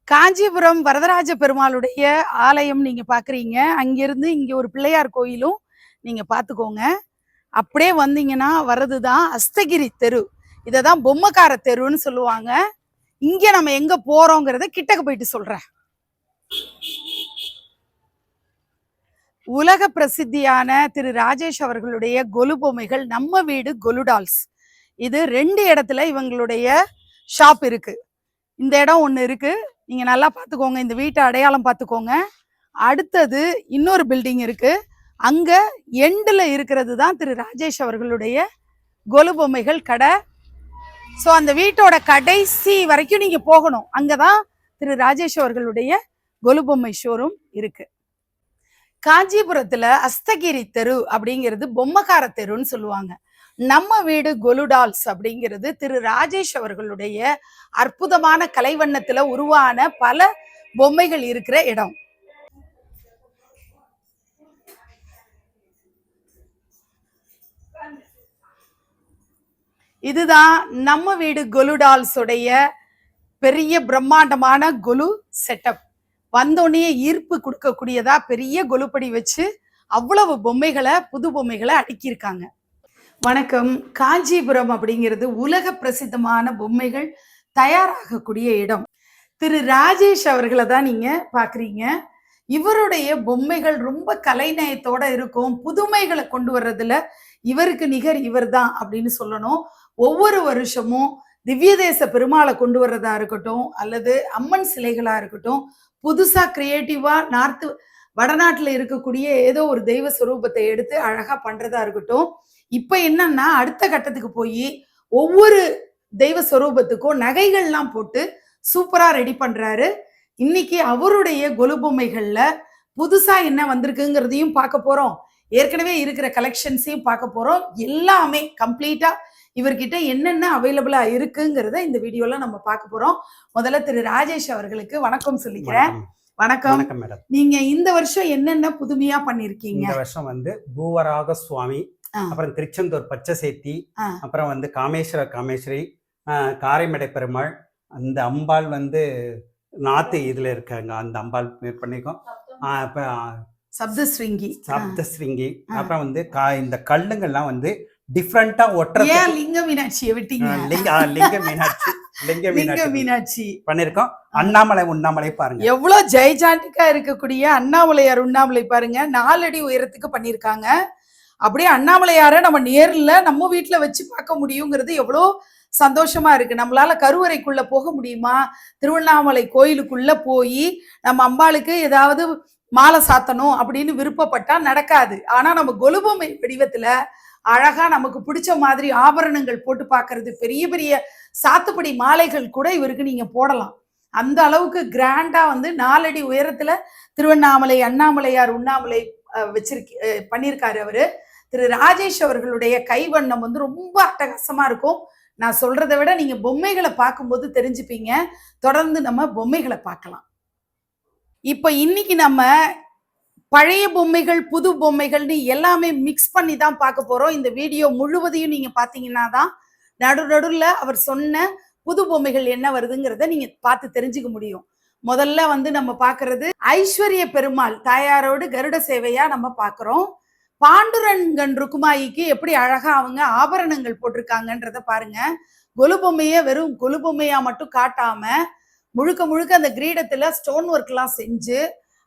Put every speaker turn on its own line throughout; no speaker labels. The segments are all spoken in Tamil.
காஞ்சிபுரம் வரதராஜ பெருமாளுடைய ஆலயம் நீங்க பாக்குறீங்க. அங்கிருந்து இங்க ஒரு பிள்ளையார் கோயிலும் நீங்க பாத்துக்கோங்க. அப்படியே வந்தீங்கன்னா வர்றதுதான் அஸ்தகிரி தெரு. இததான் பொம்மைக்கார தெருன்னு சொல்லுவாங்க. இங்க நம்ம எங்க போறோங்கிறத கிட்டக்க போயிட்டு சொல்றேன். உலக பிரசித்தியான திரு ராஜேஷ் அவர்களுடைய கொலு பொம்மைகள் நம்ம வீடு கொலுடால்ஸ். இது 2 இடத்துல இவங்களுடைய ஷாப் இருக்கு. இந்த இடம் ஒன்று இருக்கு, நீங்க நல்லா பார்த்துக்கோங்க. இந்த வீட்டை அடையாளம் பார்த்துக்கோங்க. அடுத்தது இன்னொரு பில்டிங் இருக்கு, அங்க எண்டில் இருக்கிறது தான் திரு ராஜேஷ் அவர்களுடைய கொலு பொம்மைகள் கடை. ஸோ அந்த வீட்டோட கடைசி வரைக்கும் நீங்க போகணும். அங்கதான் திரு ராஜேஷ் அவர்களுடைய கொலு பொம்மை ஷோரூம் இருக்கு. காஞ்சிபுரத்துல அஸ்தகிரி தெரு அப்படிங்கிறது பொம்மைக்கார தெருன்னு சொல்லுவாங்க. நம்ம வீடு கொலுடால்ஸ் அப்படிங்கிறது திரு ராஜேஷ் அவர்களுடைய அற்புதமான கலைவண்ணத்துல உருவான பல பொம்மைகள் இருக்கிற இடம். இதுதான் நம்ம வீடு கொலுடால்ஸ் உடைய பெரிய பிரம்மாண்டமான கொலு செட்டப். வந்தோடனே ஈர்ப்பு கொடுக்கக்கூடியதா பெரிய கொலுப்படி வச்சு அவ்வளவு பொம்மைகளை, புது பொம்மைகளை அடுக்கியிருக்காங்க. வணக்கம். காஞ்சிபுரம் அப்படிங்கிறது உலக பிரசித்தமான பொம்மைகள் தயாராகக்கூடிய இடம். திரு ராஜேஷ் அவர்களை தான் நீங்க பாக்குறீங்க. இவருடைய பொம்மைகள் ரொம்ப கலைநயத்தோட இருக்கும். புதுமைகளை கொண்டு வர்றதுல இவருக்கு நிகர் இவர் தான் அப்படின்னு சொல்லணும். ஒவ்வொரு வருஷமும் திவ்ய தேச பெருமாளை கொண்டு வர்றதா இருக்கட்டும், அல்லது அம்மன் சிலைகளா இருக்கட்டும், புதுசா கிரியேட்டிவா வடநாட்டுல இருக்கக்கூடிய ஏதோ ஒரு தெய்வ சுரூபத்தை எடுத்து அழகா பண்றதா இருக்கட்டும். இப்ப என்னன்னா அடுத்த கட்டத்துக்கு போய் ஒவ்வொரு தெய்வ ஸ்வரூபத்துக்கும் நகைகள்லாம் போட்டு சூப்பரா ரெடி பண்றாரு. இன்னைக்கு அவருடைய கொலு பொம்மைகள்ல புதுசா என்ன வந்திருக்குங்கிறதையும் பார்க்க போறோம். ஏற்கனவே இருக்கிற கலெக்ஷன்ஸையும் பார்க்க போறோம். எல்லாமே கம்ப்ளீட்டா இவர்கிட்ட என்னென்ன அவைலபிளா இருக்குங்கிறத இந்த வீடியோல நம்ம பார்க்க போறோம். முதல்ல திரு ராஜேஷ் அவர்களுக்கு வணக்கம் சொல்லிக்கிறேன். வணக்கம். நீங்க இந்த வருஷம் என்னென்ன புதுமையா பண்ணிருக்கீங்க?
இந்த வருஷம் பூவராக சுவாமி, அப்புறம் திருச்செந்தூர் பச்சைசேத்தி, அப்புறம் காமேஸ்வரி, காரைமடை பெருமாள், அந்த அம்பாள் நாத்து இதுல இருக்காங்க. அந்த அம்பாள் பண்ணிருக்கோம்.
சப்தஸ்விங்கி,
அப்புறம் இந்த கல்லுங்கள்லாம் டிஃப்ரெண்டா ஒற்றை
லிங்க மீனாட்சியை விட்டீங்க.
லிங்க மீனாட்சி பண்ணிருக்கோம். உண்ணாமலை பாருங்க,
எவ்வளவு ஜெய்ஜாண்டிக்கா இருக்கக்கூடிய அண்ணாமலையார் உண்ணாமலை பாருங்க. 4 அடி உயரத்துக்கு பண்ணிருக்காங்க. அப்படியே அண்ணாமலையார நம்ம நேர்ல நம்ம வீட்டுல வச்சு பார்க்க முடியுங்கிறது எவ்வளோ சந்தோஷமா இருக்கு. நம்மளால கருவறைக்குள்ள போக முடியுமா? திருவண்ணாமலை கோயிலுக்குள்ள போய் நம்ம அம்பாளுக்கு ஏதாவது மாலை சாத்தணும் அப்படின்னு விருப்பப்பட்டா நடக்காது. ஆனா நம்ம கொலுபொம்மை வடிவத்துல அழகா நமக்கு பிடிச்ச மாதிரி ஆபரணங்கள் போட்டு பார்க்கறது, பெரிய பெரிய சாத்துப்படி மாலைகள் கூட இவருக்கு நீங்க போடலாம். அந்த அளவுக்கு கிராண்டா 4 அடி உயரத்துல திருவண்ணாமலை அண்ணாமலையார் உண்ணாமலை பண்ணியிருக்காரு அவரு. திரு ராஜேஷ் அவர்களுடைய கைவண்ணம் ரொம்ப அட்டகாசமா இருக்கும். நான் சொல்றதை விட நீங்க பொம்மைகளை பார்க்கும்போது தெரிஞ்சுப்பீங்க. தொடர்ந்து நம்ம பொம்மைகளை பார்க்கலாம். இப்ப இன்னைக்கு நம்ம பழைய பொம்மைகள் புது பொம்மைகள்னு எல்லாமே மிக்ஸ் பண்ணி தான் பார்க்க போறோம். இந்த வீடியோ முழுவதையும் நீங்க பாத்தீங்கன்னா தான் நடுநடுல அவர் சொன்ன புது பொம்மைகள் என்ன வருதுங்கிறத நீங்க பார்த்து தெரிஞ்சுக்க முடியும். முதல்ல நம்ம பாக்குறது ஐஸ்வர்ய பெருமாள் தாயாரோடு கருட சேவையா நம்ம பாக்குறோம். பாண்டுரங்கன் ருக்குமாயிக்கு எப்படி அழகா அவங்க ஆபரணங்கள் போட்டிருக்காங்கன்றத பாருங்க. கொலு பொம்மைய வெறும் கொலு பொம்மையா மட்டும் காட்டாம முழுக்க முழுக்க அந்த கிரீடத்துல ஸ்டோன் ஒர்க் எல்லாம் செஞ்சு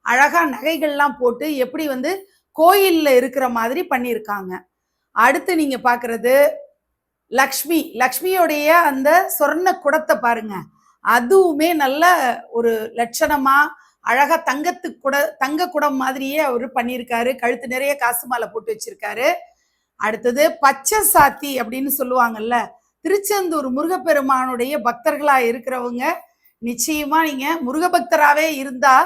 அழகா நகைகள்லாம் போட்டு எப்படி கோயில்ல இருக்கிற மாதிரி பண்ணியிருக்காங்க. அடுத்து நீங்க பாக்குறது லக்ஷ்மியோடைய அந்த சொர்ண குடத்தை பாருங்க. அதுவுமே நல்ல ஒரு லட்சணமா அழகா தங்க குடம் மாதிரியே அவரு பண்ணியிருக்காரு. கழுத்து நிறைய காசு மாலை போட்டு வச்சிருக்காரு. அடுத்தது பச்சை சாத்தி அப்படின்னு சொல்லுவாங்கல்ல, திருச்செந்தூர் முருகப்பெருமானுடைய பக்தர்களா இருக்கிறவங்க நிச்சயமா நீங்க முருக பக்தராவே இருந்தா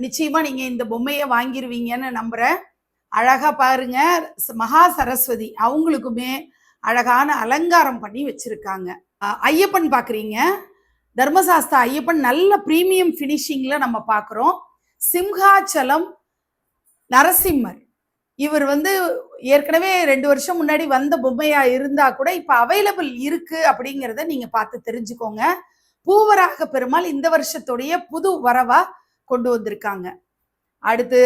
நிச்சயமா நீங்க இந்த பொம்மையை வாங்கிருவீங்கன்னு நம்புறேன். அழகா பாருங்க. மகா சரஸ்வதி அவங்களுக்குமே அழகான அலங்காரம் பண்ணி வச்சிருக்காங்க. ஐயப்பன் பாக்குறீங்க, தர்மசாஸ்தா ஐயப்பன் நல்ல பிரீமியம் பினிஷிங்ல நம்ம பாக்குறோம். சிம்ஹாச்சலம் நரசிம்மர் இவர் ஏற்கனவே 2 வருஷம் முன்னாடி வந்த பொம்மையா இருந்தா கூட இப்ப அவைலபிள் இருக்கு அப்படிங்கிறத நீங்க பார்த்து தெரிஞ்சுக்கோங்க. பூவராக பெருமாள் இந்த வருஷத்துடைய புது வரவா கொண்டு வந்திருக்காங்க. அடுத்து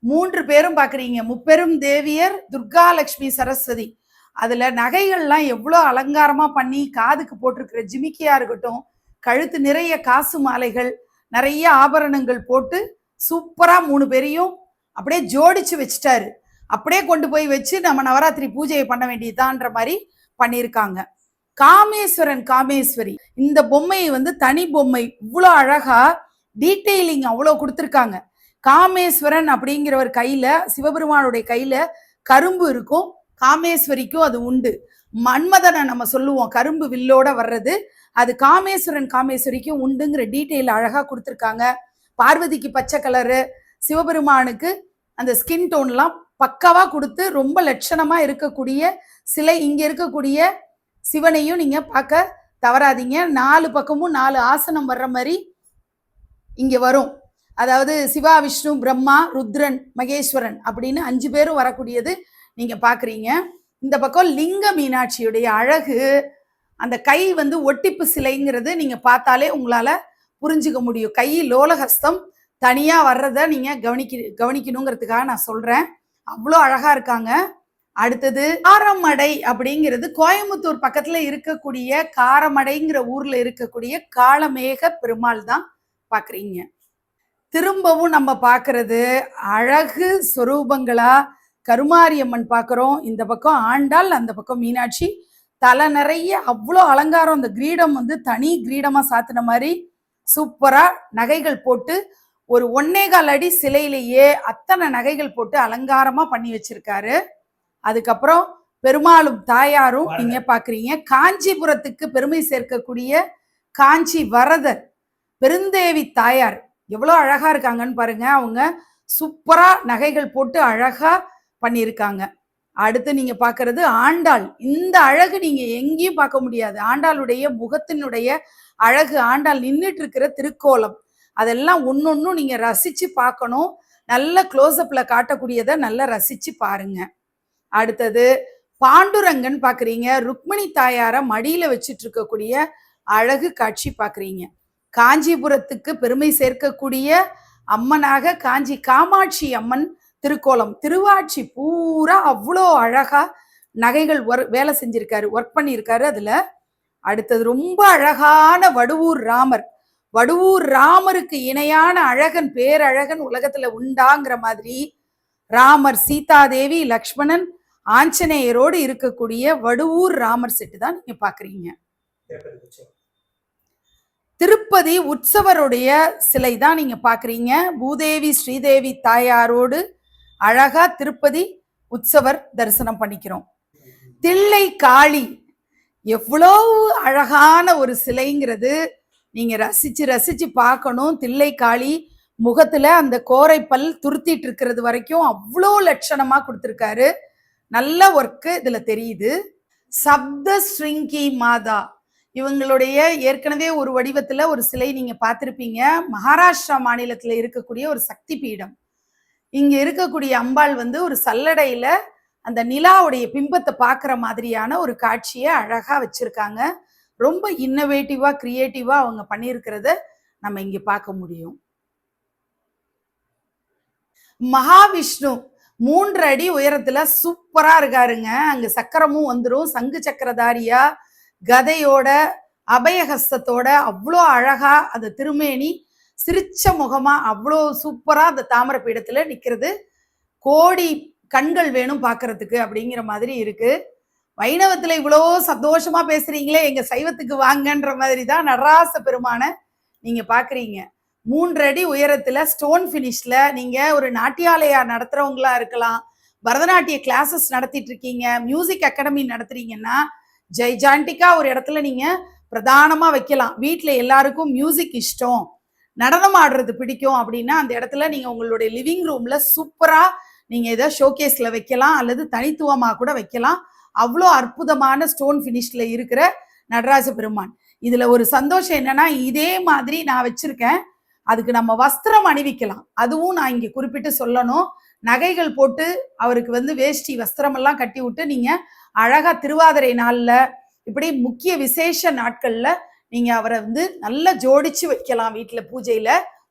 3 பேரும் பாக்குறீங்க, முப்பெரும் தேவியர், துர்கா லட்சுமி சரஸ்வதி. அதுல நகைகள்லாம் எவ்வளோ அலங்காரமா பண்ணி காதுக்கு போட்டிருக்கிற ஜிமிக்கியா இருக்கட்டும், கழுத்து நிறைய காசு மாலைகள், நிறைய ஆபரணங்கள் போட்டு சூப்பரா 3 பேரையும் அப்படியே ஜோடிச்சு வச்சுட்டாரு. அப்படியே கொண்டு போய் வச்சு நம்ம நவராத்திரி பூஜையை பண்ண வேண்டியதான்ற மாதிரி பண்ணியிருக்காங்க. காமேஸ்வரன் காமேஸ்வரி, இந்த பொம்மையை வந்து தனி பொம்மை, இவ்வளோ அழகா டீட்டெயிலிங் அவ்வளோ கொடுத்துருக்காங்க. காமேஸ்வரன் அப்படிங்கிறவர் கையில, சிவபெருமானுடைய கையில கரும்பு இருக்கும், காமேஸ்வரிக்கும் அது உண்டு. மன்மதனை நம்ம சொல்லுவோம் கரும்பு வில்லோட வர்றது, அது காமேஸ்வரன் காமேஸ்வரிக்கும் உண்டுங்கிற டீட்டெயில் அழகா கொடுத்துருக்காங்க. பார்வதிக்கு பச்சை கலரு, சிவபெருமானுக்கு அந்த ஸ்கின் டோன்லாம் பக்காவா கொடுத்து ரொம்ப லட்சணமா இருக்கக்கூடிய சிலை. இங்க இருக்கக்கூடிய சிவனையும் நீங்க பார்க்க தவறாதீங்க. 4 பக்கமும் 4 ஆசனம் வர்ற மாதிரி இங்க வரும். அதாவது சிவா, விஷ்ணு, பிரம்மா, ருத்ரன், மகேஸ்வரன் அப்படின்னு 5 பேரும் வரக்கூடியது நீங்க பாக்குறீங்க. இந்த பக்கம் லிங்க மீனாட்சியுடைய அழகு, அந்த கை வந்து ஒட்டிப்பு சிலைங்கிறது நீங்க பார்த்தாலே உங்களால புரிஞ்சுக்க முடியும். கை லோலஹஸ்தம் தனியா வர்றத நீங்க கவனிக்கணுங்கிறதுக்காக நான் சொல்றேன். அவ்வளோ அழகா இருக்காங்க. அடுத்தது காரமடை அப்படிங்கிறது கோயம்புத்தூர் பக்கத்துல இருக்கக்கூடிய காரமடைங்கிற ஊர்ல இருக்கக்கூடிய காளமேக பெருமாள் தான் பாக்குறீங்க. திரும்பவும் நம்ம பார்க்கறது அழகு சொரூபங்களா கருமாரியம்மன் பார்க்குறோம். இந்த பக்கம் ஆண்டாள், அந்த பக்கம் மீனாட்சி. தலை நிறைய அவ்வளோ அலங்காரம். அந்த கிரீடம் வந்து தனி கிரீடமா சாத்தின மாதிரி சூப்பரா நகைகள் போட்டு ஒரு 1.25 அடி சிலையிலேயே அத்தனை நகைகள் போட்டு அலங்காரமா பண்ணி வச்சிருக்காரு. அதுக்கப்புறம் பெருமாளும் தாயாரும் நீங்க பாக்குறீங்க. காஞ்சிபுரத்துக்கு பெருமை சேர்க்கக்கூடிய காஞ்சி வரதர் பெருந்தேவி தாயார் எவ்வளோ அழகா இருக்காங்கன்னு பாருங்க. அவங்க சூப்பரா நகைகள் போட்டு அழகா பண்ணியிருக்காங்க. அடுத்து நீங்க பாக்குறது ஆண்டாள். இந்த அழகு நீங்க எங்கேயும் பார்க்க முடியாது. ஆண்டாளுடைய முகத்தினுடைய அழகு, ஆண்டாள் நின்றுட்டு இருக்கிற திருக்கோலம், அதெல்லாம் ஒன்னொன்னும் நீங்க ரசிச்சு பார்க்கணும். நல்ல க்ளோஸ்அப்ல காட்டக்கூடியதை நல்லா ரசிச்சு பாருங்க. அடுத்தது பாண்டுரங்கன் பாக்குறீங்க. ருக்மிணி தாயார மடியில வச்சிட்டு இருக்கக்கூடிய அழகு காட்சி பாக்குறீங்க. காஞ்சிபுரத்துக்கு பெருமை சேர்க்கக்கூடிய அம்மனாக காஞ்சி காமாட்சி அம்மன் திருக்கோலம், திருவாட்சி பூரா அவ்வளோ அழகா நகைகள் வேலை செஞ்சிருக்காரு, ஒர்க் பண்ணியிருக்காரு அதுல. அடுத்தது ரொம்ப அழகான வடுவூர் ராமர். வடுவூர் ராமருக்கு இணையான அழகன், பேரழகன் உலகத்துல உண்டாங்கிற மாதிரி ராமர், சீதாதேவி, லக்ஷ்மணன், ஆஞ்சநேயரோடு இருக்கக்கூடிய வடுவூர் ராமர் செட்டு தான் நீங்க பாக்குறீங்க. திருப்பதி உற்சவருடைய சிலை தான் நீங்க பாக்குறீங்க. பூதேவி ஸ்ரீதேவி தாயாரோடு அழகா திருப்பதி உற்சவர் தரிசனம் பண்ணிக்கிறோம். தில்லை காளி எவ்வளோ அழகான ஒரு சிலைங்கிறது நீங்க ரசிச்சு ரசிச்சு பார்க்கணும். தில்லை காளி முகத்துல அந்த கோரைப்பல் துருத்திட்டு இருக்கிறது வரைக்கும் அவ்வளோ லட்சணமா கொடுத்துருக்காரு. நல்ல ஒர்க்கு இதுல தெரியுது. சப்த ஸ்ருங்கி மாதா இவங்களுடைய ஏற்கனவே ஒரு வடிவத்துல ஒரு சிலை நீங்க பார்த்திருப்பீங்க. மகாராஷ்டிரா மாநிலத்துல இருக்கக்கூடிய ஒரு சக்தி பீடம். இங்க இருக்கக்கூடிய அம்பாள் வந்து ஒரு சல்லடையில அந்த நிலாவுடைய பிம்பத்தை பார்க்குற மாதிரியான ஒரு காட்சியை அழகா வச்சிருக்காங்க. ரொம்ப இன்னோவேட்டிவா கிரியேட்டிவா அவங்க பண்ணியிருக்கிறத நம்ம இங்க பார்க்க முடியும். மகாவிஷ்ணு 3 அடி உயரத்துல சூப்பரா இருக்காருங்க. அங்க சக்கரமும் வந்துடும், சங்கு சக்கரதாரியா, கதையோட, அபயஹஸ்தத்தோட அவ்வளோ அழகா அந்த திருமேனி, சிரிச்ச முகமா அவ்வளோ சூப்பரா அந்த தாமரை பீடத்துல நிக்கிறது. கோடி கண்கள் வேணும் பாக்குறதுக்கு அப்படிங்கிற மாதிரி இருக்கு. வைணவத்துல இவ்வளோ சந்தோஷமா பேசுறீங்களே, எங்க சைவத்துக்கு வாங்கன்ற மாதிரி தான் நடராச பெருமான நீங்க பாக்குறீங்க. 3 அடி உயரத்துல ஸ்டோன் பினிஷ்ல நீங்க ஒரு நாட்டியாலயா நடத்துறவங்களா இருக்கலாம், பரதநாட்டிய கிளாஸஸ் நடத்திட்டு இருக்கீங்க, மியூசிக் அகாடமி நடத்துறீங்கன்னா ஜெய்ஜாண்டிக்கா ஒரு இடத்துல நீங்க பிரதானமா வைக்கலாம். வீட்டுல எல்லாருக்கும் மியூசிக் இஷ்டம், நடனம் ஆடுறது பிடிக்கும் அப்படின்னா அந்த இடத்துல நீங்க உங்களுடைய லிவிங் ரூம்ல சூப்பரா நீங்க இதை ஷோகேஸ்ல வைக்கலாம், அல்லது தனித்துவமா கூட வைக்கலாம். அவ்வளோ அற்புதமான ஸ்டோன் பினிஷ்ல இருக்கிற நடராஜ பெருமான். இதுல ஒரு சந்தோஷம் என்னன்னா, இதே மாதிரி நான் வச்சிருக்கேன், அதுக்கு நம்ம வஸ்திரம் அணிவிக்கலாம். அதுவும் நான் இங்க குறிப்பிட்டு சொல்லணும். நகைகள் போட்டு அவருக்கு வந்து வேஷ்டி வஸ்திரம் எல்லாம் கட்டி விட்டு நீங்க அழகா திருவாதிரை நாள்ல இப்படி முக்கிய விசேஷ நாட்கள்ல நீங்க அவரை வந்து நல்லா ஜோடிச்சு வைக்கலாம் வீட்டுல பூஜையில,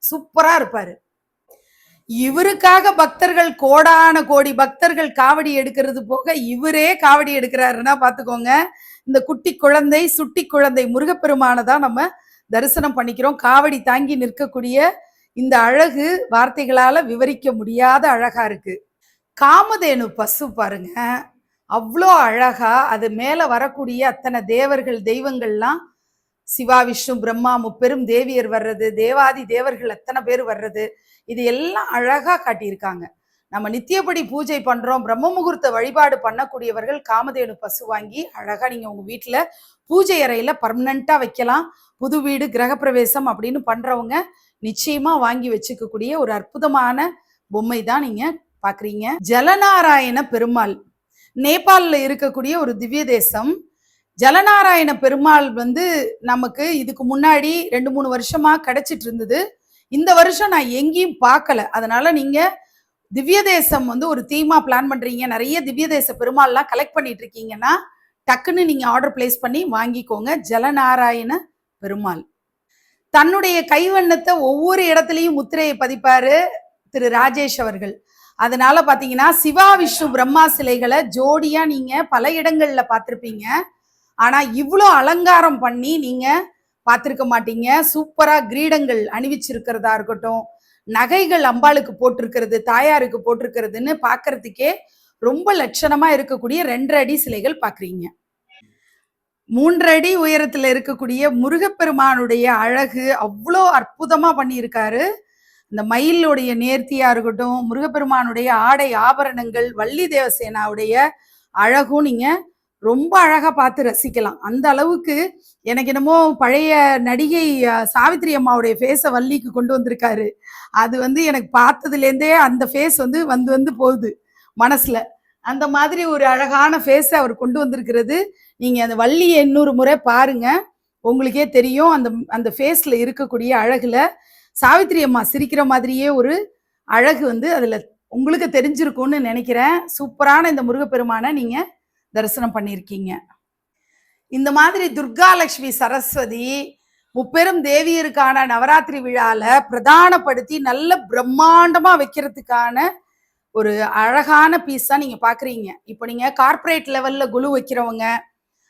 சூப்பரா இருப்பாரு. இவருக்காக பக்தர்கள், கோடான கோடி பக்தர்கள் காவடி எடுக்கிறது போக இவரே காவடி எடுக்கிறாருன்னா பாத்துக்கோங்க. இந்த குட்டி குழந்தை, சுட்டி குழந்தை முருகப்பெருமானை தான் நம்ம தரிசனம் பண்ணிக்கிறோம். காவடி தாங்கி நிற்கக்கூடிய இந்த அழகு வார்த்தைகளால விவரிக்க முடியாத அழகா இருக்கு. காமதேனு பசு பாருங்க, அவ்வளோ அழகா அது மேல வரக்கூடிய அத்தனை தேவர்கள் தெய்வங்கள்லாம், சிவா விஷ்ணு பிரம்மா முப்பெரும் தேவியர் வர்றது, தேவாதி தேவர்கள் அத்தனை பேர் வர்றது, இது எல்லாம் அழகா காட்டியிருக்காங்க. நம்ம நித்தியப்படி பூஜை பண்றோம், பிரம்ம முகூர்த்த வழிபாடு பண்ணக்கூடியவர்கள் காமதேனு பசு வாங்கி அழகா நீங்க உங்க வீட்டுல பூஜை அறையில பர்மனண்டா வைக்கலாம். புது வீடு கிரகப்பிரவேசம் அப்படின்னு பண்றவங்க நிச்சயமா வாங்கி வச்சுக்கக்கூடிய ஒரு அற்புதமான பொம்மை தான் நீங்க பாக்குறீங்க. ஜலநாராயண பெருமாள் நேபாளில் இருக்கக்கூடிய ஒரு திவ்ய தேசம். ஜலநாராயண பெருமாள் வந்து நமக்கு இதுக்கு முன்னாடி 2-3 வருஷமா கிடைச்சிட்டு இருந்தது. இந்த வருஷம் நான் எங்கேயும் பார்க்கல. அதனால நீங்க திவ்ய தேசம் வந்து ஒரு தீமா பிளான் பண்றீங்க, நிறைய திவ்ய தேச பெருமாள்லாம் கலெக்ட் பண்ணிட்டு இருக்கீங்கன்னா டக்குன்னு நீங்க ஆர்டர் பிளேஸ் பண்ணி வாங்கிக்கோங்க. ஜலநாராயண பெருமாள் தன்னுடைய கைவண்ணத்தை ஒவ்வொரு இடத்துலையும் முத்திரையை பதிப்பாரு திரு ராஜேஷ் அவர்கள். அதனால பாத்தீங்கன்னா சிவா விஷ்ணு பிரம்மா சிலைகளை ஜோடியா நீங்க பல இடங்கள்ல பார்த்திருப்பீங்க. ஆனா இவ்வளோ அலங்காரம் பண்ணி நீங்க பார்த்திருக்க மாட்டீங்க. சூப்பரா கிரீடங்கள் அணிவிச்சிருக்கிறதா இருக்கட்டும், நகைகள் அம்பாளுக்கு போட்டிருக்கிறது, தாயாருக்கு போட்டிருக்கிறதுன்னு பார்க்கறதுக்கே ரொம்ப லட்சணமா இருக்கக்கூடிய 2 அடி சிலைகள் பாக்குறீங்க. 3 அடி உயரத்துல இருக்கக்கூடிய முருகப்பெருமானுடைய அழகு அவ்வளோ அற்புதமா பண்ணியிருக்காரு. இந்த மயிலுடைய நேர்த்தியா இருக்கட்டும், முருகப்பெருமானுடைய ஆடை ஆபரணங்கள், வள்ளி தேவசேனாவுடைய அழகும் நீங்க ரொம்ப அழகா பார்த்து ரசிக்கலாம். அந்த அளவுக்கு எனக்கு என்னமோ பழைய நடிகை சாவித்திரி அம்மாவுடைய ஃபேஸை வள்ளிக்கு கொண்டு வந்திருக்காரு. அது வந்து எனக்கு பார்த்ததுலேருந்தே அந்த ஃபேஸ் வந்து வந்து போகுது மனசுல. அந்த மாதிரி ஒரு அழகான ஃபேஸை அவர் கொண்டு வந்திருக்கிறது. நீங்க அந்த வள்ளியை 200 முறை பாருங்க, உங்களுக்கே தெரியும். அந்த ஃபேஸ்ல இருக்கக்கூடிய அழகுல சாவித்திரி அம்மா சிரிக்கிற மாதிரியே ஒரு அழகு வந்து அதுல உங்களுக்கு தெரிஞ்சிருக்கும்னு நினைக்கிறேன். சூப்பரான இந்த முருகப்பெருமானை நீங்க தரிசனம் பண்ணியிருக்கீங்க. இந்த மாதிரி துர்கா லட்சுமி சரஸ்வதி முப்பெரும் தேவியருக்கான நவராத்திரி விழால பிரதானப்படுத்தி நல்ல பிரம்மாண்டமா வைக்கிறதுக்கான ஒரு அழகான பீஸ் தான் நீங்க பாக்குறீங்க. இப்போ நீங்க கார்ப்பரேட் லெவல்ல குழு வைக்கிறவங்க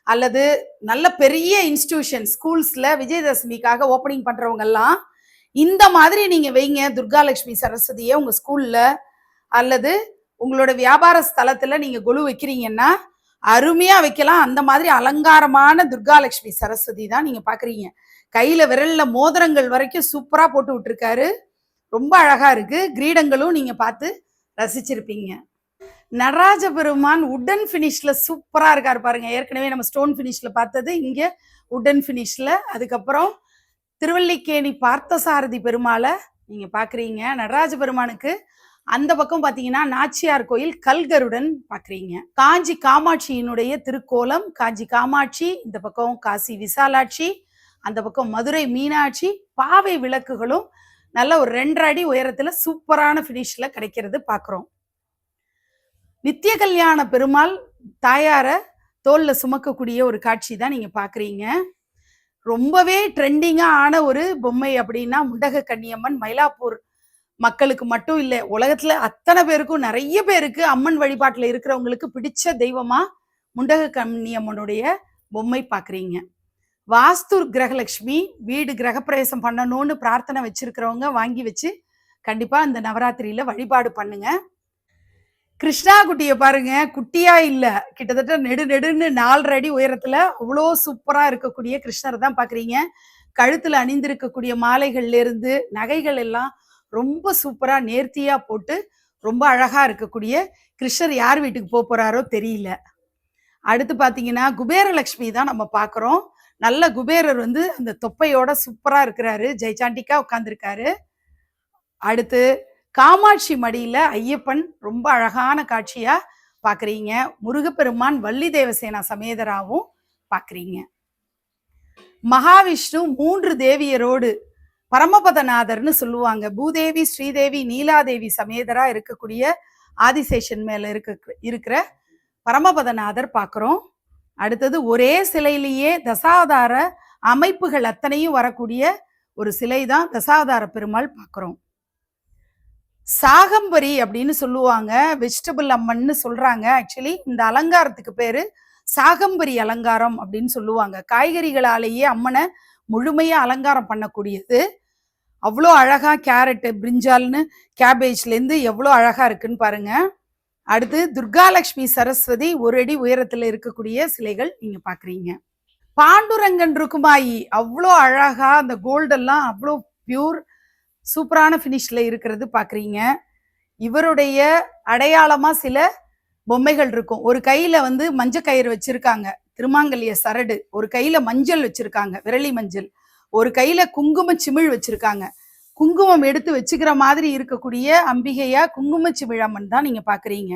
அல்லது நல்ல பெரிய இன்ஸ்டிடியூஷன் ஸ்கூல்ஸ்ல விஜயதசமிக்காக ஓப்பனிங் பண்றவங்க எல்லாம் இந்த மாதிரி நீங்க வைங்க துர்கா லட்சுமி சரஸ்வதியை உங்க ஸ்கூல்ல அல்லது உங்களோட வியாபார ஸ்தலத்துல நீங்க குழு வைக்கிறீங்கன்னா அருமையா வைக்கலாம். அந்த மாதிரி அலங்காரமான துர்கா லட்சுமி சரஸ்வதி தான் நீங்க பாக்குறீங்க. கையில விரல்ல மோதிரங்கள் வரைக்கும் சூப்பரா போட்டு விட்டுருக்காரு. ரொம்ப அழகா இருக்கு. கிரீடங்களும் நீங்க பார்த்து ரசிச்சிருப்பீங்க. நடராஜ பெருமான் உடன் பினிஷ்ல சூப்பரா இருக்காரு பாருங்க. ஏற்கனவே நம்ம ஸ்டோன் பினிஷ்ல பார்த்தது, இங்க உடன் பினிஷ்ல. அதுக்கப்புறம் திருவல்லிக்கேணி பார்த்தசாரதி பெருமாளை நீங்க பாக்குறீங்க. நடராஜ பெருமானுக்கு அந்த பக்கம் பாத்தீங்கன்னா நாச்சியார் கோயில் கல்கருடன் பாக்குறீங்க. காஞ்சி காமாட்சியினுடைய திருக்கோலம் காஞ்சி காமாட்சி, இந்த பக்கம் காசி விசாலாட்சி, அந்த பக்கம் மதுரை மீனாட்சி, பாவை விளக்குகளும் நல்ல ஒரு 2 அடி உயரத்துல சூப்பரான பினிஷ்ல கிடைக்கிறது பாக்குறோம். நித்திய கல்யாண பெருமாள் தாயார தோல்ல சுமக்கக்கூடிய ஒரு காட்சி தான் நீங்க பாக்குறீங்க. ரொம்பவே ட்ரெண்டிங்கா ஆன ஒரு பொம்மை அப்படின்னா முண்டக கன்னியம்மன். மயிலாப்பூர் மக்களுக்கு மட்டும் இல்லை, உலகத்துல அத்தனை பேருக்கும், நிறைய பேருக்கு அம்மன் வழிபாட்டுல இருக்கிறவங்களுக்கு பிடிச்ச தெய்வமா முண்டக கன்னியம்மனுடைய பொம்மை பாக்குறீங்க. வாஸ்து கிரகலட்சுமி, வீடு கிரகப்பிரவேசம் பண்ணணும்னு பிரார்த்தனை வச்சிருக்கிறவங்க வாங்கி வச்சு கண்டிப்பா இந்த நவராத்திரியில வழிபாடு பண்ணுங்க. கிருஷ்ணா குட்டியை பாருங்க, குட்டியா இல்ல, கிட்டத்தட்ட நெடுன்னு 4 அடி உயரத்துல அவ்வளோ சூப்பரா இருக்கக்கூடிய கிருஷ்ணர் தான் பாக்குறீங்க. கழுத்துல அணிந்திருக்கக்கூடிய மாலைகள்ல இருந்து நகைகள் எல்லாம் ரொம்ப சூப்பரா நேர்த்தியா போட்டு ரொம்ப அழகா இருக்கக்கூடிய கிருஷ்ணர் யார் வீட்டுக்கு போறாரோ தெரியல. அடுத்து பாத்தீங்கன்னா குபேரலட்சுமி தான் நம்ம பாக்குறோம். நல்ல குபேரர் வந்து அந்த தொப்பையோட சூப்பரா இருக்கிறாரு, ஜெய்சாண்டிக்கா உட்கார்ந்துருக்காரு. அடுத்து காமாட்சி மடியில ஐயப்பன் ரொம்ப அழகான காட்சியா பாக்குறீங்க. முருகப்பெருமான் வள்ளி தேவசேனா சமேதராவும் பாக்குறீங்க. மகாவிஷ்ணு 3 தேவியரோடு பரமபதநாதர்னு சொல்லுவாங்க. பூதேவி, ஸ்ரீதேவி, நீலாதேவி சமேதரா இருக்கக்கூடிய ஆதிசேஷன் மேல இருக்கிற பரமபதநாதர் பாக்குறோம். அடுத்தது ஒரே சிலையிலேயே தசாவதார அமைப்புகள் அத்தனையும் வரக்கூடிய ஒரு சிலை தான் தசாவதார பெருமாள் பார்க்குறோம். சாகம்பரி அப்படின்னு சொல்லுவாங்க, வெஜிடபிள் அம்மன்னு சொல்றாங்க. ஆக்சுவலி இந்த அலங்காரத்துக்கு பேரு சாகம்பரி அலங்காரம் அப்படின்னு சொல்லுவாங்க. காய்கறிகளாலேயே அம்மனை முழுமையா அலங்காரம் பண்ணக்கூடியது. அவ்வளோ அழகா கேரட்டு, பிரிஞ்சால்னு கேபேஜ்லேருந்து எவ்வளோ அழகா இருக்குன்னு பாருங்க. அடுத்து துர்காலட்சுமி சரஸ்வதி 1 அடி உயரத்தில் இருக்கக்கூடிய சிலைகள் நீங்க பாக்குறீங்க. பாண்டுரங்கன் ருக்குமாயி அவ்வளோ அழகா அந்த கோல்டெல்லாம் அவ்வளோ பியூர் சூப்பரான ஃபினிஷ்ல இருக்கிறது பாக்குறீங்க. இவருடைய அடையாளமா சில பொம்மைகள் இருக்கும். ஒரு கையில வந்து மஞ்சள் கயிறு வச்சிருக்காங்க, திருமாங்கல்ய சரடு. ஒரு கையில மஞ்சள் வச்சிருக்காங்க, விரலி மஞ்சள். ஒரு கையில குங்கும சிமிழ் வச்சிருக்காங்க. குங்குமம் எடுத்து வச்சுக்கிற மாதிரி இருக்கக்கூடிய அம்பிகையா குங்கும சிமிழம்மன் தான் நீங்க பாக்குறீங்க.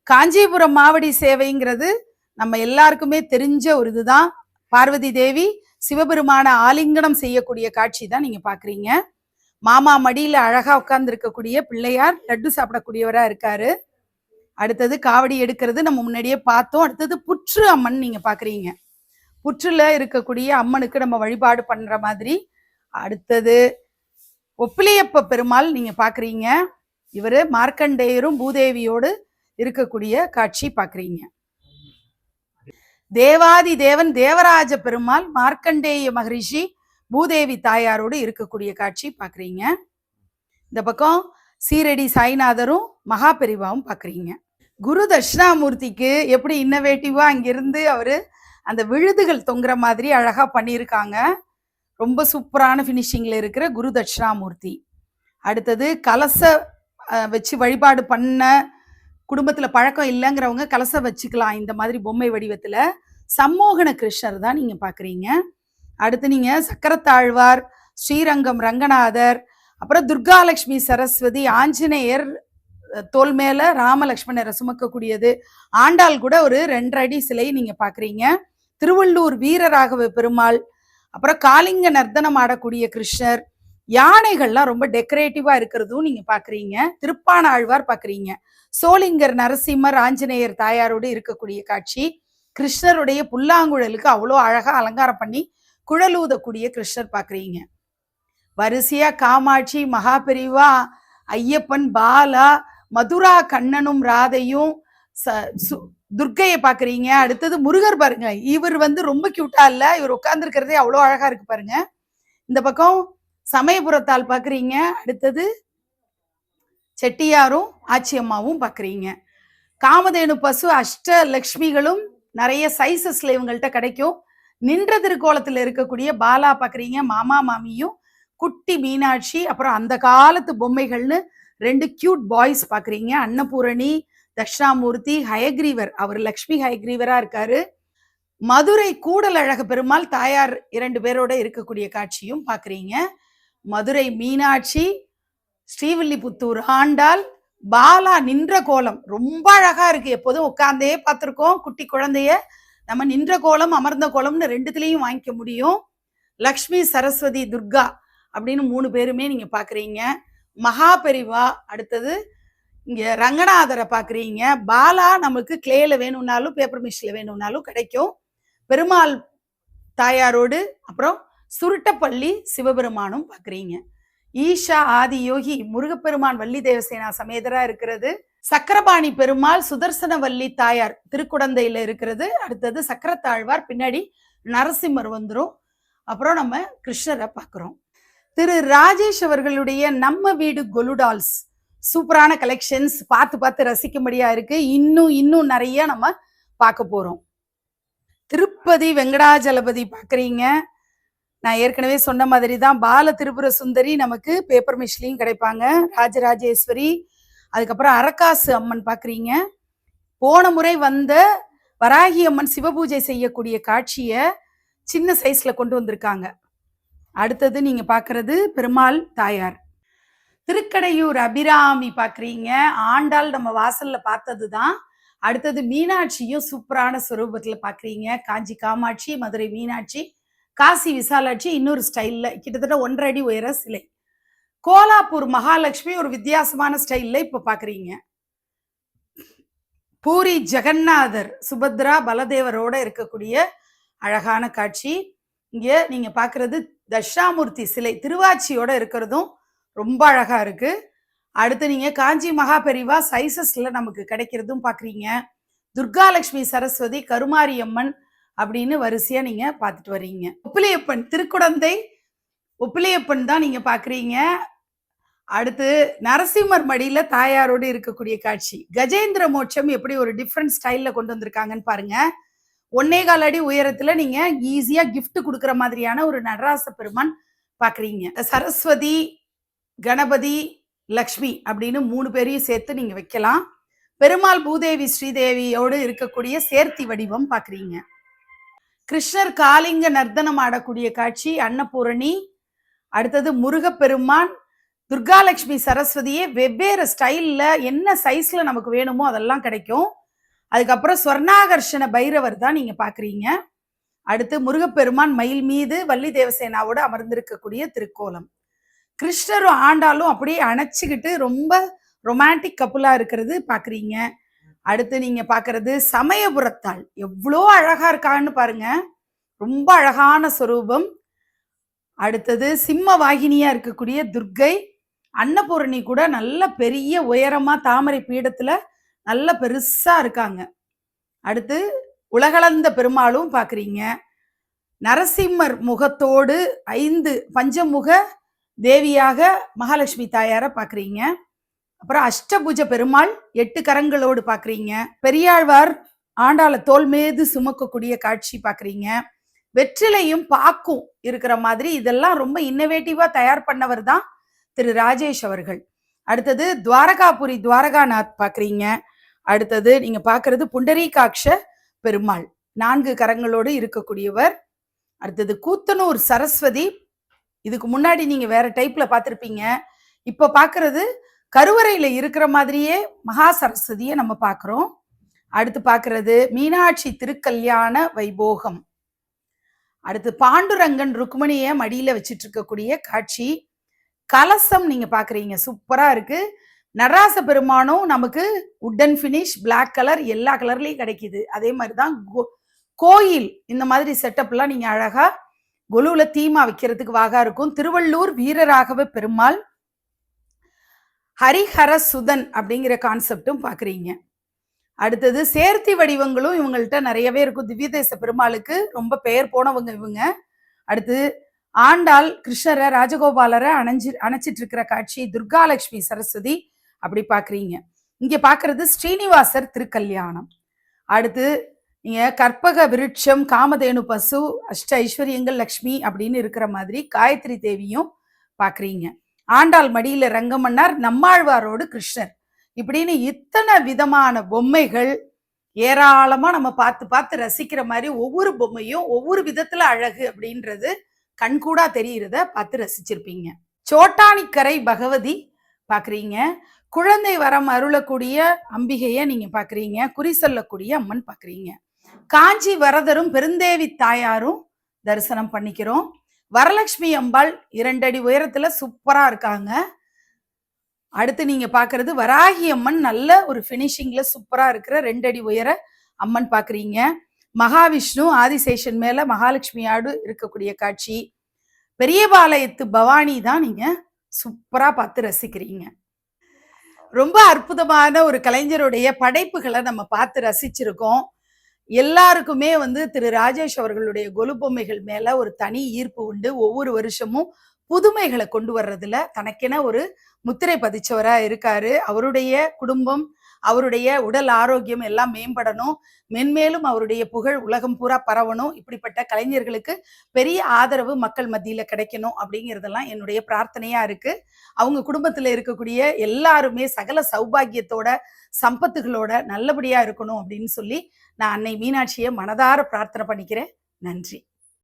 காஞ்சிபுரம் மாவடி சேவைங்கிறது நம்ம எல்லாருக்குமே தெரிஞ்ச ஒரு இதுதான். பார்வதி தேவி சிவபெருமான ஆலிங்கனம் செய்யக்கூடிய காட்சி தான் நீங்க பாக்குறீங்க. மாமா மடியில அழகா உட்கார்ந்து இருக்கக்கூடிய பிள்ளையார் லட்டு சாப்பிடக்கூடியவரா இருக்காரு. அடுத்தது காவடி எடுக்கிறது நம்ம முன்னாடியே பார்த்தோம். அடுத்தது புற்று அம்மன் நீங்க பாக்குறீங்க. புற்றுல இருக்கக்கூடிய அம்மனுக்கு நம்ம வழிபாடு பண்ற மாதிரி. அடுத்தது ஒப்பிலியப்ப பெருமாள் நீங்க பாக்குறீங்க. இவரு மார்க்கண்டேயரும் பூதேவியோடு இருக்கக்கூடிய காட்சி பாக்குறீங்க. தேவாதி தேவன் தேவராஜ பெருமாள் மார்க்கண்டேய மகரிஷி பூதேவி தாயாரோடு இருக்கக்கூடிய காட்சி பாக்குறீங்க. இந்த பக்கம் சீரடி சாய்நாதரும் மகாபெரிவாவும் பாக்குறீங்க. குரு தட்சிணாமூர்த்திக்கு எப்படி இன்னோவேட்டிவா அங்கிருந்து அவரு அந்த விழுதுகள் தொங்குற மாதிரி அழகா பண்ணியிருக்காங்க. ரொம்ப சூப்பரான ஃபினிஷிங்ல இருக்கிற குரு தட்சிணாமூர்த்தி. அடுத்தது கலச வச்சு வழிபாடு பண்ண குடும்பத்துல பழக்கம் இல்லைங்கிறவங்க கலசம் வச்சுக்கலாம். இந்த மாதிரி பொம்மை வடிவத்துல சம்மோகன கிருஷ்ணர் தான் நீங்க பாக்குறீங்க. அடுத்து நீங்க சக்கரத்தாழ்வார், ஸ்ரீரங்கம் ரங்கநாதர், அப்புறம் துர்காலட்சுமி சரஸ்வதி, ஆஞ்சநேயர் தோல் மேல ராமலட்சுமணரை சுமக்கக்கூடியது, ஆண்டாள் கூட ஒரு 2 அடி சிலை நீங்க பாக்குறீங்க. திருவள்ளூர் வீரராகவ பெருமாள், அப்புறம் காளிங்க நர்த்தனம் ஆடக்கூடிய கிருஷ்ணர், யானைகள்லாம் ரொம்ப டெக்கரேட்டிவா இருக்கிறதும் நீங்க பாக்குறீங்க. திருப்பான ஆழ்வார் பாக்குறீங்க. சோளிங்கர் நரசிம்மர் ஆஞ்சநேயர் தாயாரோடு இருக்கக்கூடிய காட்சி. கிருஷ்ணருடைய புல்லாங்குழலுக்கு அவ்வளோ அழகா அலங்காரம் பண்ணி குழலூதக்கூடிய கிருஷ்ணர் பாக்குறீங்க. வரிசையா காமாட்சி, மகாபெரிவா, ஐயப்பன், பாலா, மதுரா கண்ணனும் ராதையும், துர்க்கையை பாக்குறீங்க. அடுத்தது முருகர் பாருங்க. இவர் வந்து ரொம்ப கியூட்டா இல்ல, இவர் உட்கார்ந்து இருக்கிறதே அவ்வளோ அழகா இருக்கு பாருங்க. இந்த பக்கம் சமயபுரத்தால் பாக்குறீங்க. அடுத்தது செட்டியாரும் ஆச்சியம்மாவும் பாக்குறீங்க. காமதேனு பசு அஷ்டலக்ஷ்மிகளும் நிறைய சைசஸ்ல இவங்கள்ட்ட கிடைக்கும். நின்ற திருக்கோலத்துல இருக்கக்கூடிய பாலா பாக்குறீங்க. மாமா மாமியும் குட்டி மீனாட்சி, அப்புறம் அந்த காலத்து பொம்மைகள்னு 2 கியூட் பாய்ஸ் பாக்குறீங்க. அன்னபூரணி, தட்சிணாமூர்த்தி, ஹயக்ரீவர், அவர் லக்ஷ்மி ஹயக்ரீவரா இருக்காரு. மதுரை கூடல் அழக பெருமாள் தாயார் 2 பேரோட இருக்கக்கூடிய காட்சியும் பாக்குறீங்க. மதுரை மீனாட்சி, ஸ்ரீவில்லிபுத்தூர் ஆண்டாள், பாலா நின்ற கோலம் ரொம்ப அழகா இருக்கு. எப்போதும் உட்கார்ந்தே பார்த்திருக்கோம் குட்டி குழந்தைய. நம்ம நின்ற கோலம், அமர்ந்த கோலம்னு 2துலயும் வாங்கிக்க முடியும். லக்ஷ்மி, சரஸ்வதி, துர்கா அப்படின்னு 3 பேருமே நீங்க பாக்குறீங்க. மகாபெரிவா, அடுத்தது இங்க ரங்கநாதரை பாக்குறீங்க. பாலா நமக்கு கிளேல வேணும்னாலும் பேப்பர் மிஷின்ல வேணும்னாலும் கிடைக்கும். பெருமாள் தாயாரோடு அப்புறம் சுருட்டப்பள்ளி சிவபெருமானும் பாக்குறீங்க. ஈஷா ஆதி யோகி முருகப்பெருமான் வள்ளி தேவசேனா சமேதரா இருக்கிறது. சக்கரபாணி பெருமாள் சுதர்சன வள்ளி தாயார் திருக்குடந்தையில இருக்கிறது. அடுத்தது சக்கரத்தாழ்வார், பின்னாடி நரசிம்மர் வந்துரும். அப்புறம் நம்ம கிருஷ்ணரை பாக்குறோம். திரு ராஜேஷ் அவர்களுடைய நம்ம வீடு கொலுடால்ஸ் சூப்பரான கலெக்ஷன்ஸ் பார்த்து பார்த்து ரசிக்கும்படியா இருக்கு. இன்னும் நிறைய நம்ம பார்க்க போறோம். திருப்பதி வெங்கடாஜலபதி பாக்குறீங்க. நான் ஏற்கனவே சொன்ன மாதிரி தான் பால திரிபுர சுந்தரி நமக்கு பேப்பர் மிஷ்லையும் கிடைப்பாங்க. ராஜராஜேஸ்வரி, அதுக்கப்புறம் அரக்காசு அம்மன் பாக்குறீங்க. போன முறை வந்த வராகி அம்மன் சிவபூஜை செய்யக்கூடிய காட்சிய சின்ன சைஸ்ல கொண்டு வந்திருக்காங்க. அடுத்தது நீங்க பாக்குறது பெருமாள் தாயார். திருக்கடையூர் அபிராமி பாக்குறீங்க. ஆண்டாள் நம்ம வாசல்ல பார்த்ததுதான். அடுத்தது மீனாட்சியும் சூப்பரான ஸ்வரூபத்துல பாக்குறீங்க. காஞ்சி காமாட்சி, மதுரை மீனாட்சி, காசி விசாலாட்சி இன்னொரு ஸ்டைல்ல கிட்டத்தட்ட 1.5 அடி உயர சிலை. கோலாப்பூர் மகாலட்சுமி ஒரு வித்தியாசமான ஸ்டைல்ல இப்ப பாக்குறீங்க. பூரி ஜெகநாதர் சுபத்ரா பலதேவரோட இருக்கக்கூடிய அழகான காட்சி. இங்க நீங்க பாக்குறது தட்சிணாமூர்த்தி சிலை திருவாச்சியோட இருக்கிறதும் ரொம்ப அழகா இருக்கு. அடுத்து நீங்க காஞ்சி மகாபெரிவா சைசஸ்ல நமக்கு கிடைக்கிறதும் பாக்குறீங்க. துர்காலட்சுமி சரஸ்வதி கருமாரியம்மன் அப்படின்னு வரிசையா நீங்க பார்த்துட்டு வர்றீங்க. ஒப்பிலியப்பன் திருக்குடந்தை ஒப்பிலியப்பன் தான் நீங்க பாக்குறீங்க. அடுத்து நரசிம்மர் மடியில தாயாரோடு இருக்கக்கூடிய காட்சி. கஜேந்திர மோட்சம் எப்படி ஒரு டிஃப்ரெண்ட் ஸ்டைல்ல கொண்டு வந்திருக்காங்கன்னு பாருங்க. 1.25 அடி உயரத்துல நீங்க ஈஸியா கிஃப்ட் கொடுக்குற மாதிரியான ஒரு நடராச பெருமான் பாக்குறீங்க. சரஸ்வதி, கணபதி, லக்ஷ்மி அப்படின்னு 3 பேரையும் சேர்த்து நீங்க வைக்கலாம். பெருமாள் பூதேவி ஸ்ரீதேவியோடு இருக்கக்கூடிய சேர்த்தி வடிவம் பாக்குறீங்க. கிருஷ்ணர் காலிங்க நர்த்தனம் ஆடக்கூடிய காட்சி அன்னபூரணி. அடுத்தது முருகப்பெருமான், துர்காலட்சுமி சரஸ்வதியே வெவ்வேறு ஸ்டைல்ல என்ன சைஸ்ல நமக்கு வேணுமோ அதெல்லாம் கிடைக்கும். அதுக்கப்புறம் ஸ்வர்ணாகர்ஷண பைரவர் தான் நீங்க பாக்குறீங்க. அடுத்து முருகப்பெருமான் மயில் மீது வள்ளி தேவசேனாவோட அமர்ந்திருக்கக்கூடிய திருக்கோலம். கிருஷ்ணரும் ஆண்டாலும் அப்படியே அணைச்சிக்கிட்டு ரொம்ப ரொமான்டிக் கப்புலா இருக்கிறது பாக்குறீங்க. அடுத்து நீங்க பாக்குறது சமயபுரத்தாள் எவ்வளோ அழகா இருக்கான்னு பாருங்க. ரொம்ப அழகான சொரூபம். அடுத்தது சிம்ம வாகினியா இருக்கக்கூடிய துர்க்கை. அன்னபூரணி கூட நல்ல பெரிய உயரமா தாமரை பீடத்துல நல்ல பெருசா இருக்காங்க. அடுத்து உலகளந்த பெருமாளும் பாக்குறீங்க. நரசிம்மர் முகத்தோடு 5 பஞ்சமுக தேவியாக மகாலட்சுமி தாயார பாக்குறீங்க. அப்புறம் அஷ்டபுஜ பெருமாள் 8 கரங்களோடு பாக்குறீங்க. பெரியாழ்வார் ஆண்டாள தோல் மீது சுமக்கக்கூடிய காட்சி பாக்குறீங்க. வெற்றிலையும் பாக்கும் இருக்கிற மாதிரி இதெல்லாம் ரொம்ப இன்னோவேட்டிவா தயார் பண்ணவர் தான் திரு ராஜேஷ் அவர்கள். அடுத்தது துவாரகாபுரி துவாரகாநாத் பாக்குறீங்க. அடுத்தது நீங்க பாக்குறது புண்டரீகாட்ச பெருமாள் 4 கரங்களோடு இருக்கக்கூடியவர். அடுத்தது கூத்தனூர் சரஸ்வதி. இதுக்கு முன்னாடி நீங்க வேற டைப்ல பார்த்திருப்பீங்க. இப்ப பாக்குறது கருவறையில இருக்கிற மாதிரியே மகா சரஸ்வதியை நம்ம பாக்குறோம். அடுத்து பாக்குறது மீனாட்சி திருக்கல்யாண வைபோகம். அடுத்து பாண்டுரங்கன் ருக்மணிய மடியில வச்சிட்டு இருக்கக்கூடிய காட்சி. கலசம் நீங்க பாக்குறீங்க, சூப்பரா இருக்கு. நடராச பெருமானும் நமக்கு உட்டன் பினிஷ் பிளாக் கலர் எல்லா கலர்லயும் கிடைக்குது. அதே மாதிரிதான் கோயில் இந்த மாதிரி செட்டப்லாம் நீங்க அழகா கொலுல தீமா வைக்கிறதுக்கு வாகா இருக்கும். திருவள்ளூர் வீரராகவ பெருமாள், ஹரிஹர சுதன் அப்படிங்கிற கான்செப்டும் பாக்குறீங்க. அடுத்தது சேர்த்தி வடிவங்களும் இவங்கள்ட்ட நிறையவே இருக்கும். திவ்ய தேச பெருமாளுக்கு ரொம்ப பெயர் போனவங்க இவங்க. அடுத்து ஆண்டாள் கிருஷ்ணரை ராஜகோபாலரை அணைச்சிட்டு இருக்கிற காட்சி. துர்காலட்சுமி சரஸ்வதி அப்படி பாக்குறீங்க. இங்க பாக்குறது ஸ்ரீனிவாசர் திருக்கல்யாணம். அடுத்து நீங்க கற்பக விருட்சம், காமதேனு பசு, அஷ்ட ஐஸ்வர்யங்கள் லக்ஷ்மி அப்படின்னு இருக்கிற மாதிரி காயத்ரி தேவியும் பாக்குறீங்க. ஆண்டாள் மடியில ரங்கமன்னார், நம்மாழ்வாரோடு கிருஷ்ணர் இப்படின்னு இத்தனை விதமான பொம்மைகள் ஏராளமா நம்ம பார்த்து பார்த்து ரசிக்கிற மாதிரி ஒவ்வொரு பொம்மையும் ஒவ்வொரு விதத்துல அழகு அப்படின்றது கண்கூடா தெரிகிறத பார்த்து ரசிச்சிருப்பீங்க. சோட்டானிக்கரை பகவதி பாக்குறீங்க. குழந்தை வரம் அருளக்கூடிய அம்பிகைய நீங்க பாக்குறீங்க. குறி சொல்லக்கூடிய அம்மன் பாக்குறீங்க. காஞ்சி வரதரும் பெருந்தேவி தாயாரும் தரிசனம் பண்ணிக்கிறோம். வரலட்சுமி அம்பாள் 2 அடி உயரத்துல சூப்பரா இருக்காங்க. அடுத்து நீங்க பாக்குறது வராகி அம்மன், நல்ல ஒரு பினிஷிங்ல சூப்பரா இருக்கிற 2 அடி உயர அம்மன் பாக்குறீங்க. மகாவிஷ்ணு ஆதிசேஷன் மேல மகாலட்சுமியோடு இருக்கக்கூடிய காட்சி. பெரியபாளையத்து பவானி தான் நீங்க சூப்பரா பார்த்து ரசிக்கிறீங்க. ரொம்ப அற்புதமான ஒரு கலைஞருடைய படைப்புகளை நம்ம பார்த்து ரசிச்சிருக்கோம். எல்லாருக்குமே திரு ராஜேஷ் அவர்களுடைய கொலு பொம்மைகள் மேல ஒரு தனி ஈர்ப்பு உண்டு. ஒவ்வொரு வருஷமும் புதுமைகளை கொண்டு வர்றதுல தனக்கென ஒரு முத்திரை பதிச்சவரா இருக்காரு. அவருடைய குடும்பம், அவருடைய உடல் ஆரோக்கியம் எல்லாம் மேம்படணும், மென்மேலும் அவருடைய புகழ் உலகம் பூரா பரவணும். இப்படிப்பட்ட கலைஞர்களுக்கு பெரிய ஆதரவு மக்கள் மத்தியில கிடைக்கணும் அப்படிங்கிறதெல்லாம் என்னுடைய பிரார்த்தனையா இருக்கு. அவங்க குடும்பத்துல இருக்கக்கூடிய எல்லாருமே சகல சௌபாகியத்தோட சம்பத்துகளோட நல்லபடியா இருக்கணும் அப்படின்னு சொல்லி நான் அன்னை மீனாட்சியை மனதார பிரார்த்தனை பண்ணிக்கிறேன். நன்றி.